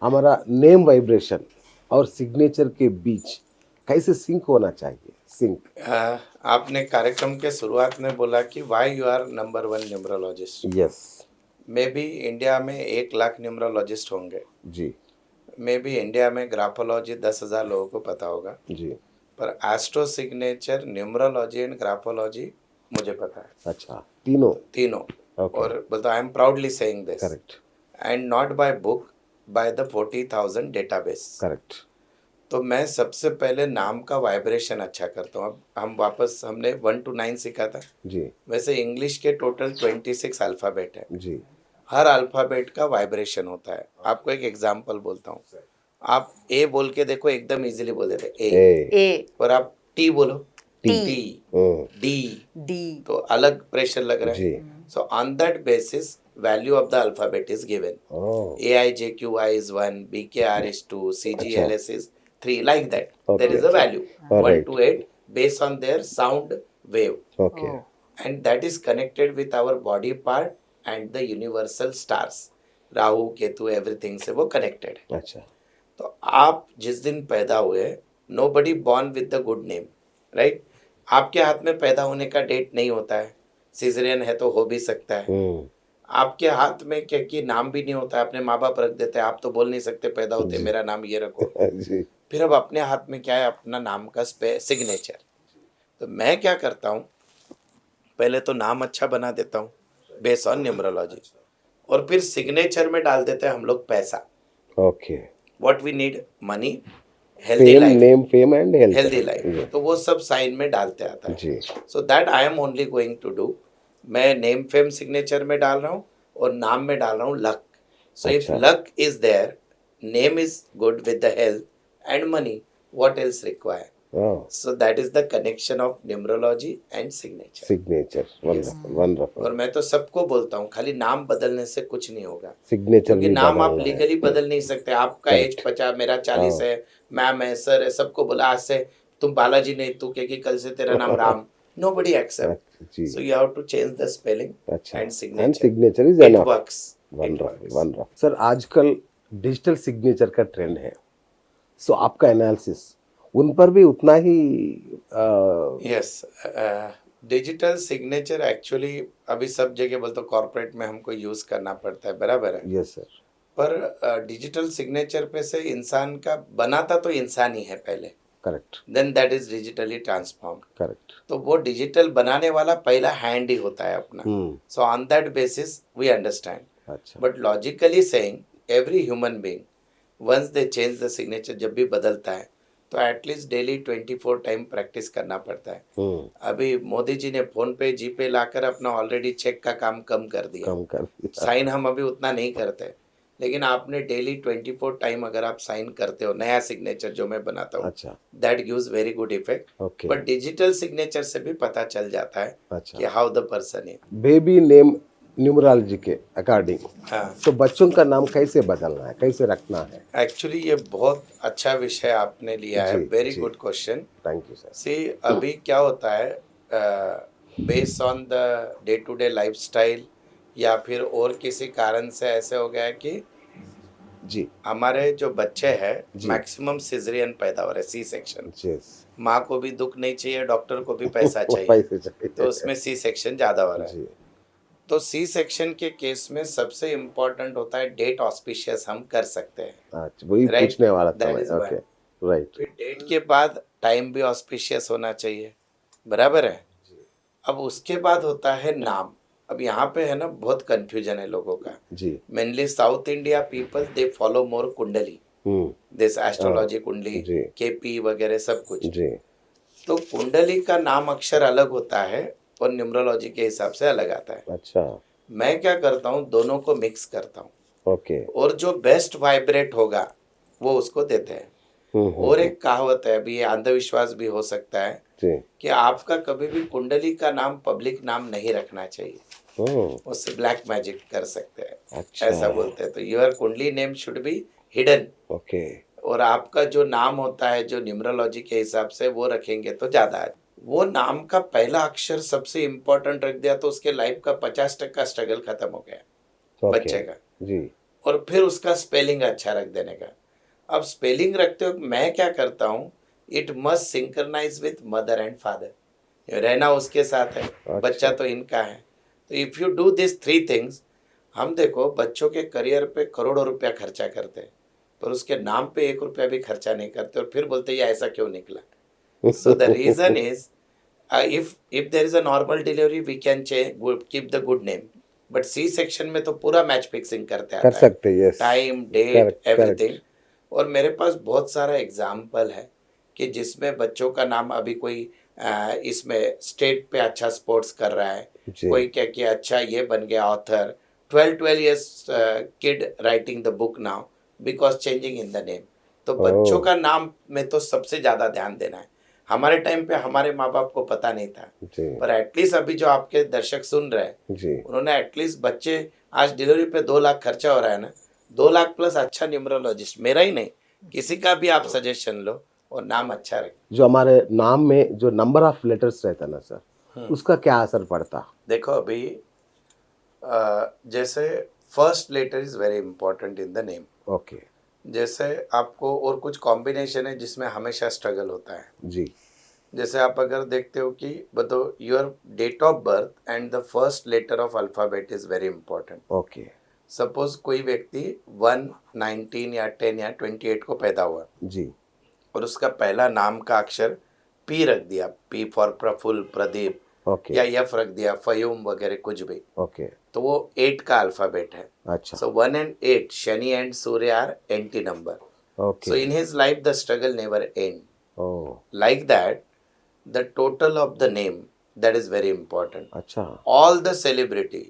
हमारा name vibration और signature के बीच कैसे सिंक होना चाहिए? सिंक। आपने कार्यक्रम के शुरुआत में बोला कि why you are number one numerologist. Yes. Maybe India में 1 लाख न्यूमरोलॉजिस्ट होंगे। जी। मे बी इंडिया में ग्राफोलॉजी 10,000 लोगों को पता होगा। जी। पर astro signature, numerology and graphology मुझे पता है, अच्छा, तीनों। तीनों। ओके। और बोलता I am proudly saying this, correct. And not by book, by the 40,000 database. Correct. तो मैं सबसे पहले नाम का वाइब्रेशन अच्छा करता हूँ। अब हम वापस, हमने 1 to 9 सीखा था। जी। वैसे इंग्लिश के टोटल 26 अल्फ़ाबेट है। जी। हर अल्फ़ाबेट का वाइब्रेशन होता है। आपको एक एग्जांपल बोलता हूँ। आप ए बोल के देखो, एकदम इजीली बोल देते ए। ए। ए, और आप टी बोलो, टी। टी, हम्म, डी, डी, तो अलग प्रेशर लग रहा जी। है। सो on that basis value of the alphabet is given. Oh. AIJQI is 1, BKR is 2, CGLS is 3, like that. There Okay. is a value All 1 right. to 8 based on their sound wave, okay. Oh, and that is connected with our body part and the universal stars. Rahu Ketu everything से वो connected है। अच्छा। तो आप जिस दिन पैदा हुए, nobody born with the good name, right. आपके हाथ में पैदा होने का डेट नहीं होता है, सिजरियन है तो हो भी सकता है। हम्म। आपके हाथ में क्या कि नाम भी नहीं होता है, अपने माँ बाप रख देते हैं, आप तो बोल नहीं सकते पैदा होते जी। मेरा नाम ये रखो। जी। फिर अब अपने हाथ में क्या है, अपना नाम का सिग्नेचर। तो मैं क्या करता हूँ, पहले तो नाम अच्छा बना देता हूँ बेस्ड ऑन न्यूमरोलॉजी, और फिर सिग्नेचर में डाल देते हैं हम लोग पैसा। Okay. What we need, money, healthy fame, life, name, fame and health. Healthy life, तो वो सब साइन में डालते आता है। जी। So that I am only going to do. मैं नेम फेम सिग्नेचर में डाल रहा हूँ और नाम में डाल रहा हूँ लक। सो इफ अच्छा। Luck is there, name is good with the health and money, what else require? Oh. So that is the connection of numerology and signature. Signature. Wonderful, wonderful. और मैं तो सबको बोलता हूँ, खाली नाम बदलने से कुछ नहीं होगा, सिग्नेचर क्योंकि भी नाम आप बदलना है। लीगली बदल नहीं सकते। आपका एज Correct. 50, मेरा 40 हाँ। है, मैम है, सर है, सबको बोला आज से तुम बालाजी नहीं, तू क्या कि कल से तेरा नाम राम, nobody accept. जी। So you have to change the spelling अच्छा। and and signature. Signature is It enough. works. It wonderful, works. Wonderful. Sir, आजकल डिजिटल सिग्नेचर का ट्रेंड है, सो आपका एनालिसिस उन पर भी उतना ही Yes. डिजिटल सिग्नेचर एक्चुअली अभी सब जगह बोलते कॉर्पोरेट में हमको यूज करना पड़ता है, बराबर है। Yes sir. पर डिजिटल सिग्नेचर पे से इंसान का बनाता तो इंसान ही है पहले, correct. Then that is digitally transform. Correct. तो वो डिजिटल बनाने वाला पहला हैंड ही होता है अपना। So on that basis we understand, अच्छा। But logically saying every human being once they change the signature, जब भी बदलता है तो एटलीस्ट डेली 24 टाइम प्रैक्टिस करना पड़ता है। अभी मोदी जी ने फोन पे जीपे लाकर अपना ऑलरेडी चेक का काम कम कर दिया, कम कर दिया। साइन हम अभी उतना नहीं करते, लेकिन आपने डेली 24 टाइम अगर आप साइन करते हो नया सिग्नेचर जो मैं बनाता हूँ, अच्छा। That gives very good effect. Okay. But digital signature से भी पता चल जाता है अच्छा। कि how the person is. Baby name numerology के अकॉर्डिंग, हाँ, तो बच्चों का नाम कैसे बदलना है, कैसे रखना है? एक्चुअली ये बहुत अच्छा विषय आपने लिया है, जी, वेरी जी। Good question. Thank you sir. See अभी क्या होता है, based on the day to day lifestyle या फिर और किसी कारण से ऐसे हो गया है कि जी। हमारे जो बच्चे हैं जी। मैक्सिमम सिजरियन पैदा हो रहे, सी सेक्शन। यस। माँ को भी दुख नहीं चाहिए, डॉक्टर को भी पैसा चाहिए, पैसे चाहिए। तो उसमें सी सेक्शन ज़्यादा हो रहा है। जी। तो सी सेक्शन के केस में सबसे इम्पोर्टेंट होता है डेट ऑस्पिशियस हम कर सकते हैं, अच्छा, वही Right. पूछने वाला था That मैं। is okay, one. राइट। फिर डेट के बाद टाइम भी ऑस्पिशियस होना चाहिए, बराबर है। अब उसके बाद होता है नाम। अब यहाँ पे है ना बहुत कंफ्यूजन है लोगों का। जी। Mainly South India people they follow more kundli, this astrology कुंडली, जी। केपी वगैरह सब कुछ। जी। तो कुंडली का नाम अक्षर अलग होता है और न्यूमरोलॉजी के हिसाब से अलग आता है। अच्छा। मैं क्या करता हूँ, दोनों को मिक्स करता हूँ, ओके। और जो बेस्ट वाइब्रेट होगा वो उसको देते हैं। और एक कहावत है, अभी ये अंधविश्वास भी हो सकता है जी। कि आपका कभी भी कुंडली का नाम पब्लिक नाम नहीं रखना चाहिए, उससे ब्लैक मैजिक कर सकते हैं। अच्छा। ऐसा बोलते हैं। तो योर कुंडली name should be hidden, okay. और आपका जो नाम होता है जो न्यूमरोलॉजी के हिसाब से वो रखेंगे तो ज़्यादा है। वो नाम का पहला अक्षर सबसे इम्पोर्टेंट रख दिया तो उसके लाइफ का 50% स्ट्रगल खत्म हो गया ओके। बच्चे का। जी। और फिर उसका स्पेलिंग अच्छा रख देने का। अब स्पेलिंग रखते हो मैं क्या करता हूँ, it must synchronise with mother and father, रहना उसके साथ है, बच्चा तो इनका है। तो if you do this three things, हम देखो बच्चों के करियर पे करोड़ों रुपया खर्चा करते हैं, पर उसके नाम पे 1 रुपया भी खर्चा नहीं करते, और फिर बोलते ये ऐसा क्यों निकला। So the reason is, if there is a normal delivery we can keep the good name, but C section में तो पूरा मैच फिक्सिंग करते कर आता है, सकते हैं, yes, time date correct everything. Correct. और मेरे पास बहुत सारा एग्जाम्पल है कि जिसमें बच्चों का नाम अभी कोई इसमें स्टेट पे अच्छा स्पोर्ट्स कर रहा है, जी कोई क्या किया अच्छा ये बन गया author, 12 years kid writing the book now because changing in the name. तो बच्चों ओह का नाम में तो सबसे ज़्यादा ध्यान देना है। हमारे टाइम पे हमारे माँ बाप को पता नहीं था, जी पर एटलीस्ट अभी जो आपके दर्शक सुन रहे हैं, जी उन्होंने एटलीस्ट बच्चे, आज डिलीवरी पे 2 लाख खर्चा हो रहा है ना, 2 लाख प्लस अच्छा न्यूमरोलॉजिस्ट, मेरा ही नहीं किसी का भी आप सजेशन लो और नाम अच्छा रखें। जो हमारे नाम में जो नंबर ऑफ लेटर्स रहता है ना सर, उसका क्या असर पड़ता? देखो अभी जैसे first letter is very important in the name. Okay जैसे आपको और कुछ कॉम्बिनेशन है जिसमें हमेशा स्ट्रगल होता है। जी जैसे आप अगर देखते हो कि बताओ your date of birth and the first letter of alphabet is very important. Okay suppose कोई व्यक्ति 1, 19 या 10 या 28 को पैदा हुआ जी और उसका पहला नाम का अक्षर पी रख दिया, P for Praful, Pradeep, okay या यफ रख दिया, फयूम वगैरह कुछ भी, ओके तो वो 8 का अल्फ़ाबेट है। अच्छा so 1 and 8 Shani and Surya are anti number. Okay So in his life the struggle never end. Oh Like that, the total of the name, that is very important. अच्छा All the celebrity,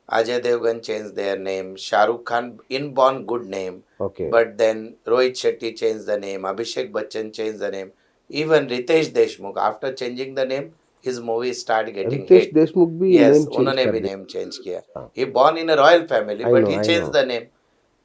Ajay Devgan changed their name, Shah Rukh Khan inborn good name, okay but then Rohit Shetty changed the name, Abhishek Bachchan changed the name, even Ritesh Deshmukh after changing the name, his movie started getting Ritesh hit. Deshmukh भी Yes, name change उन्होंने कर भी दिया। name change किया. हाँ। He born in a royal family, I but know, he I changed know. the name.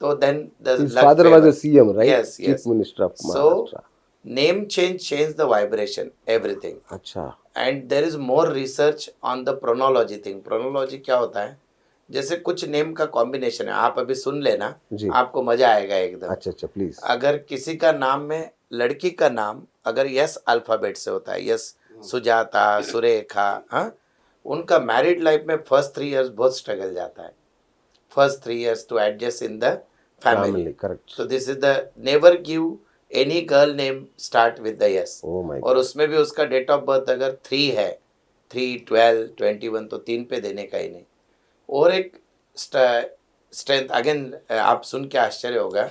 So then the His luck father was a favors. CM, right? Yes, Chief yes. Minister of So Maharashtra. name change the vibration, everything. अच्छा And there is more research on the chronology thing. Chronology क्या होता है? जैसे कुछ name का combination है, आप अभी सुन लेना, जी आपको मजा आएगा एकदम। अच्छा अच्छा प्लीज अगर किसी का नाम में, लड़की का नाम अगर यस अल्फाबेट से होता है, यस, सुजाता, सुरेखा, हाँ, उनका मैरिड लाइफ में फर्स्ट 3 years बहुत स्ट्रगल जाता है, first 3 years to adjust in the family. Family correct So this is the, never give any girl name start with the yes. Oh my और उसमें भी उसका डेट ऑफ बर्थ अगर 3 है, 3, 12, 21, तो 3 पे देने का ही नहीं। और एक स्ट्रेंथ अगेन, आप सुन के आश्चर्य होगा,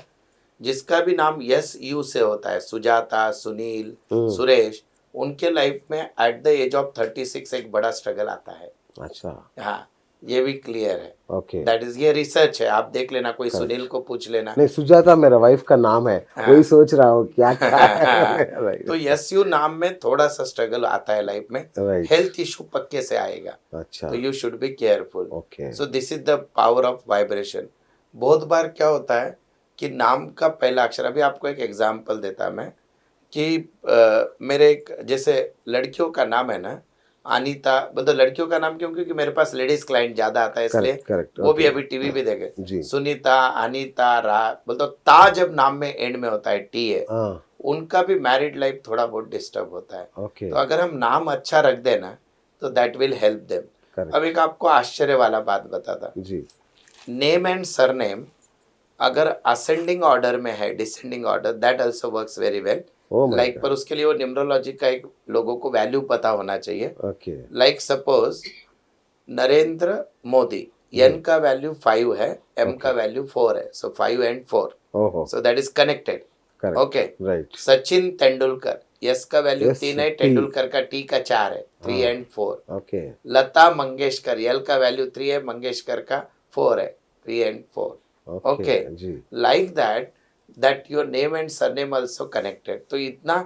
जिसका भी नाम यस यू से होता है, सुजाता, सुनील, सुरेश, उनके लाइफ में एट द एज ऑफ 36 एक बड़ा स्ट्रगल आता है। अच्छा हाँ, ये भी क्लियर है। ओके दैट इज, ये रिसर्च है, आप देख लेना, कोई सुनील को पूछ लेना। नहीं सुजाता मेरा वाइफ का नाम है हाँ। वही सोच रहा हूँ क्या क्या है राइट तो यस यू नाम में थोड़ा सा स्ट्रगल आता है लाइफ में, राइट हेल्थ इशू पक्के से आएगा, अच्छा तो you should be careful. Okay so this is the power of vibration. बहुत बार क्या होता है कि नाम का पहला अक्षर, अभी आपको एक एग्जांपल देता मैं कि मेरे एक, जैसे लड़कियों का नाम है ना, अनीता, मतलब लड़कियों का नाम क्यों, क्योंकि मेरे पास लेडीज क्लाइंट ज्यादा आता है, इसलिए करेक्ट करेक्ट वो भी अभी टीवी भी देखे, जी सुनीता, अनीता, रा, बोलते ता जब नाम में एंड में होता है, टी है, हाँ उनका भी मैरिड लाइफ थोड़ा बहुत डिस्टर्ब होता है। ओके तो अगर हम नाम अच्छा रख देना तो that will help them. Correct अब एक आपको आश्चर्य वाला बात बताता, जी नेम एंड सरनेम अगर असेंडिंग ऑर्डर में है, descending order, that also works very well. Oh my like पर उसके लिए वो न्यूमरोलॉजी का एक लोगों को वैल्यू पता होना चाहिए। Okay like suppose Narendra Modi, N का वैल्यू 5 है, एम का वैल्यू 4 है, सो 5 and 4, ओहो सो that is connected. Correct okay, right Sachin Tendulkar, yes का वैल्यू Yes, 3 है, T. तेंदुलकर का टी का 4 है, 3 and 4। ओके लता मंगेशकर, यल का वैल्यू 3 है, मंगेशकर का 4 है, 3 and 4। Okay Okay. जी like that your name and surname also connected. तो इतना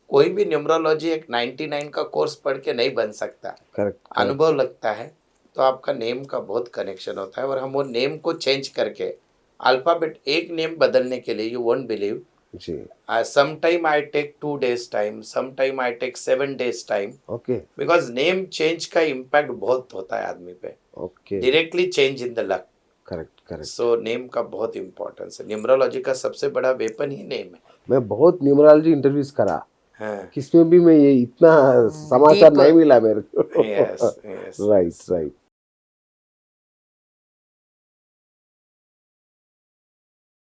कोई भी न्यूमरोलॉजी एक 99 का कोर्स पढ़ के नहीं बन सकता, करेक्ट अनुभव लगता है। तो आपका नेम का बहुत कनेक्शन होता है, और हम वो नेम को चेंज करके अल्फाबेट, एक नेम बदलने के लिए, यू वोंट बिलीव, जी sometime I take 2 days time, sometime I take 7 days time, okay because name change का इम्पैक्ट बहुत होता है आदमी पे, okay directly change in the luck. Correct correct. So name का बहुत इम्पोर्टेंस है, न्यूमरोलॉजी का सबसे बड़ा वेपन ही नेम है। मैं बहुत न्यूमरोलॉजी इंटरव्यूज करा, हाँ, किसमें भी मैं ये इतना समाचार Deep- नहीं मिला मेरे को। yes, yes. Right right.